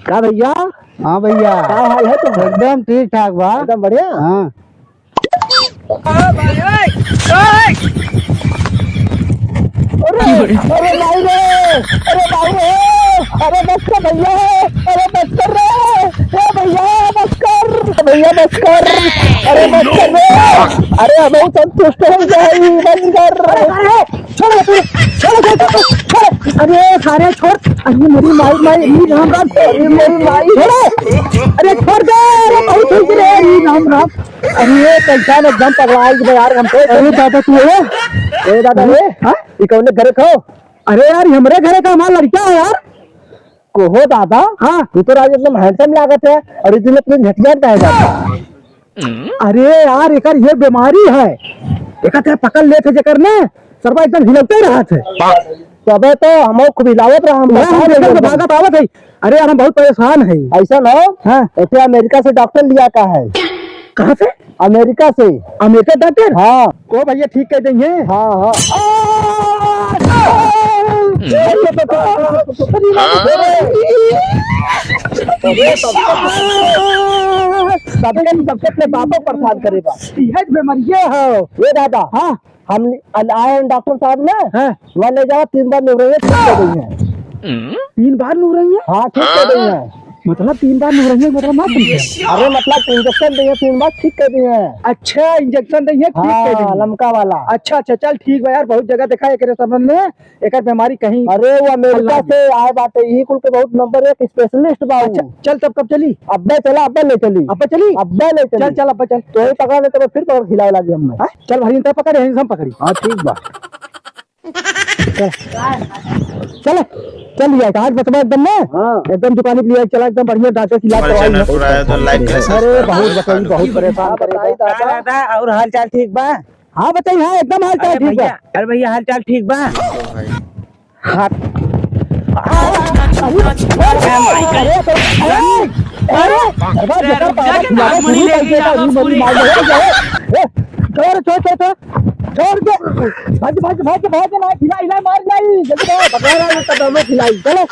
क्या भैया? हाँ भैया, क्या हाल है तुम? एकदम ठीक ठाक बा। एकदम बढ़िया। हाँ अरे अरे भाई रे, अरे भाई रे, अरे बस कर भैया, अरे बस कर रे, ए भैया बस कर, भैया बस कर, अरे बस कर रे, अरे अब संतुष्ट हो जाए, बस कर। छोड़ छोड़ छोड़, अरे सारे छोड़, अरे मेरी माई माई राम राम, अरे मेरी माई छोड़ो, अरे छोड़ दे, अरे बहुत खुश रे, राम राम। अरे कैसा एकदम पगला गया यार हमको। अरे दादा तू है? ए दादा रे, हाँ ये कौन घर खाओ? अरे यार हमारे घर का हमारा लड़का है यार। को हो दादा? हाँ तू तो राज एकदम हैंडसम लागत है और इतने अपने झटिया का है दादा। अरे यार एक ये बीमारी है, एक पकड़ लेते जकर ने सरवा एकदम हिलते रहा थे, तबे तो हम खूब हिलावत रहा, हम भागत आवत है। अरे यार हम बहुत परेशान है। ऐसा ना हाँ ऐसे अमेरिका से डॉक्टर लिया का है। कहाँ से? अमेरिका से। America doctor? हाँ को भैया ठीक कह देंगे। हाँ हाँ सबसे अपने बापों परेशान करेगा बीमारी हो ये दादा। हाँ हम आए डॉक्टर साहब ने, वहाँ ले जाओ 3 बार नूर ठीक कर रही है। 3 बार नूर रही है? हाँ ठीक कर रही है। मतलब 3 बार नूर रही है मतलब मत समझे। अरे मतलब इंजेक्शन दिए 3 बार ठीक कर दिए हैं। अच्छा इंजेक्शन दिए ठीक कर दिए लमका वाला। अच्छा अच्छा चल ठीक है यार, बहुत जगह देखा एक संबंध में एक बीमारी कहीं। अरे वो अमेरिका से आए बात यही कुल के बहुत नंबर 1 स्पेशलिस्ट बा। अच्छा चल तब कब चली? अब्बे चला, अब्बे ले चली, अब्बे चली, अब्बे ले चली। चल चल अब्बे चल, तो ही पकड़ा नहीं तो फिर तो खिलाए लगी हमने। चल भाई तब पकड़ यहीं से हम पकड़ी। हाँ ठीक बा चल चल लिया आज बचवा एकदम में। हाँ एकदम दुकान पे लिया चला एकदम बढ़िया डॉक्टर की इलाज करवाई। अरे बहुत बताइए बहुत परेशान करेगा। और हाल चाल ठीक बा? हाँ बताइए। हाँ एकदम हाल चाल ठीक बा। अरे भैया हाल चाल ठीक बा? हाँ छोड़ छोड़ छोड़ छोड़ के भाग भाग भाग भाग ना खिला खिला मार नहीं जल्दी पकड़ा रहा तब हमें खिलाई। चलो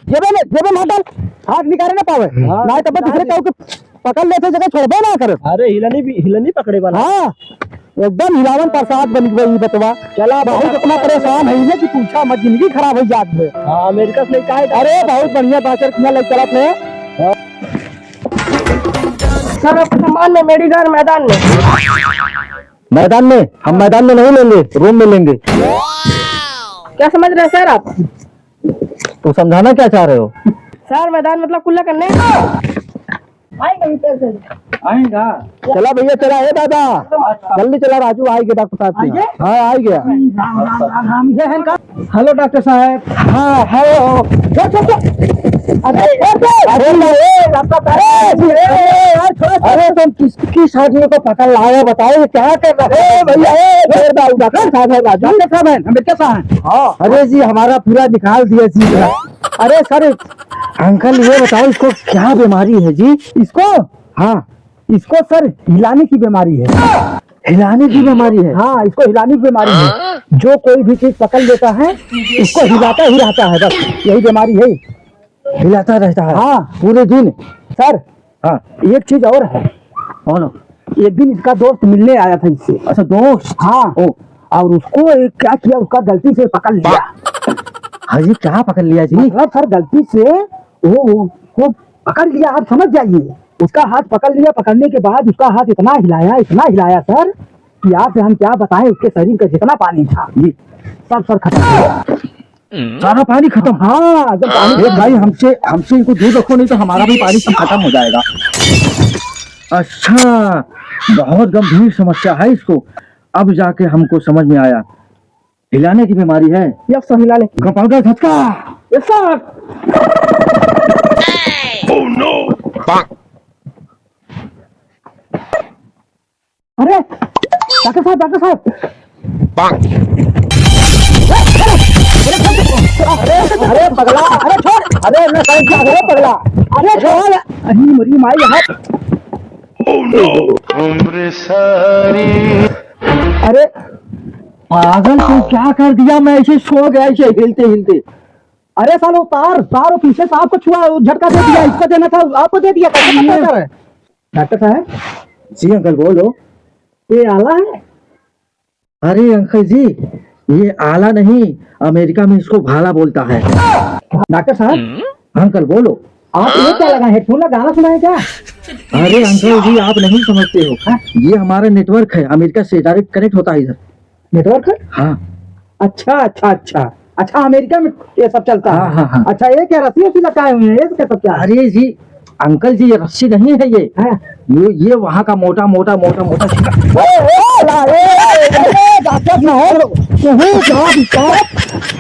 जेबे मॉडल हाथ निकाले ना पावे ना तब दूसरे काऊ के पकड़ लेते जगह छोड़बे ना करे। अरे हिलनी पकड़े वाला। हाँ एकदम हिलावन प्रसाद बन गई बतवा। चला बहुत इतना परेशान है ना कि पूछा मत, जिंदगी खराब हो जात में। हाँ अमेरिका से लेके आए। अरे बहुत बढ़िया डॉक्टर किया ले चला थे सर अपने सामान में मेडिकल मैदान में हम मैदान में नहीं लेंगे, रूम में लेंगे। क्या समझ रहे हैं सर आप? तो समझाना क्या चाह रहे हो? सर मैदान मतलब खुला करने आएगा। चला भैया चला है दादा जल्दी चला, राजू आएगा डॉक्टर साहब। हाँ आ गया। हेलो डॉक्टर साहब। हाँ हेलो। अरे तुम किस आदमी को पकड़ लाए बताओ क्या कर रहे हैं? भैया डॉक्टर साहब है, डॉक्टर साहब है अम्बेडकर साहब। हाँ अरे जी हमारा पूरा निकाल दिया जी। अरे सर अंकल ये बताओ इसको क्या बीमारी है जी? इसको? हाँ इसको सर हिलाने की बीमारी है। हिलाने की बीमारी है? हाँ इसको हिलाने की बीमारी है। जो कोई भी चीज पकड़ लेता है इसको हिलाता ही रहता है, बस यही बीमारी है, हिलाता रहता है। हाँ पूरे दिन। सर हाँ एक चीज और है। एक दिन इसका दोस्त मिलने आया था इससे। अच्छा दोस्त? हाँ और उसको क्या किया, उसका गलती से पकड़ लिया। हाँ जी क्या पकड़ लिया जी? मतलब सर गलती से वो पकड़ लिया, आप समझ जाइए। उसका हाथ पकड़ लिया, पकड़ने के बाद उसका हाथ इतना हिलाया सर कि आपसे हम क्या बताएं, उसके शरीर का जितना पानी था जी सब सर खत्म, सारा पानी खत्म। हाँ जब पानी भाई हमसे इनको दूर रखो नहीं तो हमारा भी पानी सब खत्म हो जाएगा। अच्छा बहुत गंभीर समस्या है इसको, अब जाके हमको समझ में आया हिलाने की बीमारी है। यस सर हिलाने कंपाउंडर झटका। Yes sir. Oh no. अरे डॉक्टर साहब अरे पगला, अरे छोड़, अरे मैं कहीं क्या हो पगला, अरे छोड़, अरे मेरी माई हाथ। ओह नो उम्र सारी। अरे पागल तू क्या कर दिया? मैं ऐसे सो गया ऐसे हिलते हिलते। अरे सालो तार तार पीछे सांप को छुआ झटका दे दिया, इसको देना था आपको दे दिया। कैसे पता है डॉक्टर साहब? जी अंकल बोलो। ये आला है? अरे अंकल जी, ये आला नहीं, अमेरिका में इसको भाला बोलता है। डॉक्टर साहब अंकल बोलो। आप ये क्या लगा, हेडफोन का गाना सुना है क्या? अरे अंकल जी, आप नहीं समझते हो, ये हमारा नेटवर्क है, अमेरिका से डायरेक्ट कनेक्ट होता है इधर। नेटवर्क है? हाँ अच्छा अच्छा अच्छा अच्छा, अमेरिका में ये सब चलता है। हाँ, हाँ, हाँ। अच्छा, ये क्या रस्सी वस्सी लगाए हुए हैं, ये सब क्या है? अरे जी अंकल जी, ये रस्सी नहीं है, ये हैं? ये वहाँ का मोटा मोटा मोटा मोटा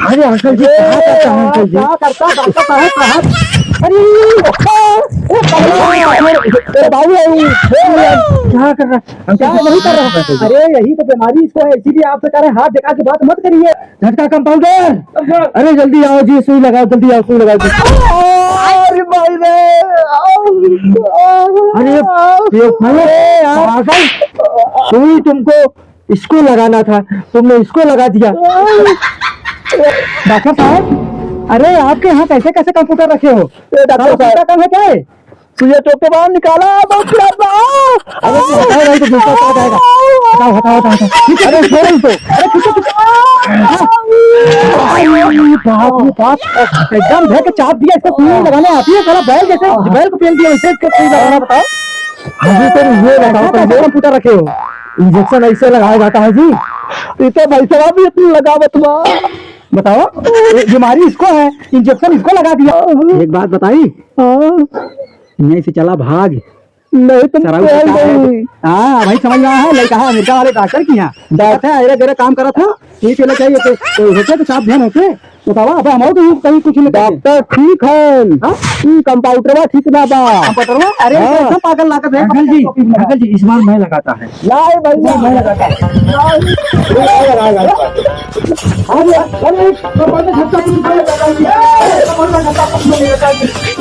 अरे अंकल जी कहाँ करता है अंकल जी? क्या करता डॉक्टर साहब साहब? अरे बाबू क्या कर रहा है क्या नहीं कर रहा है? अरे यही तो बीमारी इसको है, इसीलिए आपसे कह रहे हैं हाथ दिखा के बात मत करिए। झटका कंपाउंडर, अरे जल्दी आओ जी, सुई लगाओ, जल्दी आओ, सुई लगाओ जी। अरे भाई रे, अरे पागल, सुई तुमको इसको लगाना था, तुमने इसको लगा दिया। डॉक्टर साहब, अरे आपके यहाँ कैसे कैसे कंप्यूटर रखे हो? डॉक्टर साहब काम है क्या है? तुझे तो के बाहर निकाला अरे हटाओ नहीं तो दूसरा क्या जाएगा। हटाओ हटाओ हटाओ हटाओ। अरे छोड़ो इसको। अरे बाप रे बाप, एकदम भय के चाप दिया, इसको सुई लगाने आती है? साला बैल जैसे बैल को पेल दिया, इसे इसको सुई लगाना बताओ। हाँ तो ये लगाओ, कैसे कंप्यूटर रखे हो? इंजेक्शन ऐसे लगाया जाता है जी। इसे भाई साहब भी इतनी लगा बताओ, बीमारी इसको है, इंजेक्शन इसको लगा दिया। एक बात बताई, यहीं से चला भाग। नहीं तुम हाँ भाई समझ रहा है, लड़का है अमेरिका वाले डॉक्टर की यहाँ डॉक्टर है, अरे मेरा काम करा था, ठीक है चाहिए होते तो साफ ध्यान होते। बताओ अब हम तो कहीं कुछ नहीं। डॉक्टर ठीक है, कंपाउंडर ठीक ना बा कंप्यूटर। अरे ऐसा पागल लागत है अंकल जी इस बार मैं लगाता है। लाई भाई मैं लगाता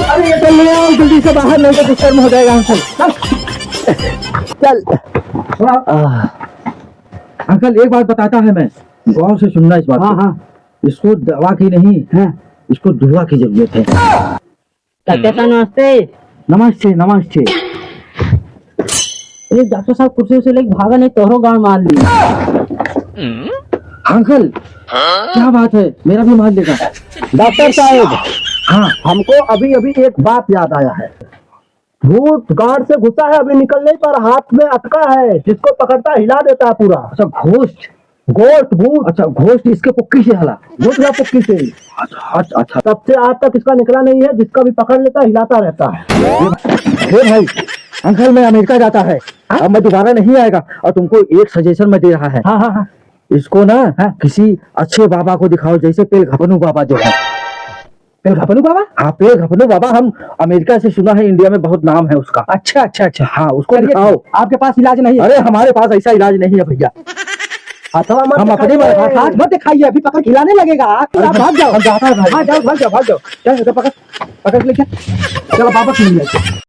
अरे ये चल ले आओ जल्दी से बाहर, नहीं तो डिस्टर्ब हो जाएगा अंकल। चल अंकल एक बात बताता है मैं, गौर से सुनना इस बात को। हाँ हाँ इसको दवा की नहीं है, इसको दुआ की जरूरत है। नमस्ते। नमस्ते नमस्ते। अरे डॉक्टर साहब कुर्सी से लेके भागा, नहीं तोहरो गाड़ मार लिया। अंकल क्या बात है, मेरा भी मार लेगा। डॉक्टर साहब हाँ हमको अभी अभी एक बात याद आया है। भूत गार्ड से घुसा है, अभी निकल नहीं पर हाथ में अटका है, जिसको पकड़ता हिला देता है पूरा। अच्छा घोस्ट, गोश्त भूत। अच्छा घोस्ट इसके पुक्की से हला। भूत या पुक्की से। अच्छा अच्छा। तब से आज तक इसका निकला नहीं है, जिसका भी पकड़ लेता है हिलाता रहता है। हे भाई अंकल मैं अमेरिका जाता है, अब मैं दोबारा नहीं आएगा, और तुमको एक सजेशन में दे रहा है। हाँ हाँ हाँ, इसको ना किसी अच्छे बाबा को दिखाओ, जैसे पेल घपनू बाबा जो है। पेल घपनू बाबा? हाँ पेल घपनू बाबा, हम अमेरिका से सुना है, इंडिया में बहुत नाम है उसका। अच्छा अच्छा अच्छा, हाँ उसको दिखाओ। आपके पास इलाज नहीं है? अरे हमारे पास ऐसा इलाज नहीं है भैया, अथवा मत हम अपनी दिखाइए, हाथ मत दिखाइए, अभी पकड़ खिलाने लगेगा। आप भाग जाओ, हम जाता है भाई। हाँ जाओ, भाग जाओ भाग जाओ। चल पकड़ पकड़ लेके चलो वापस मिल जाए।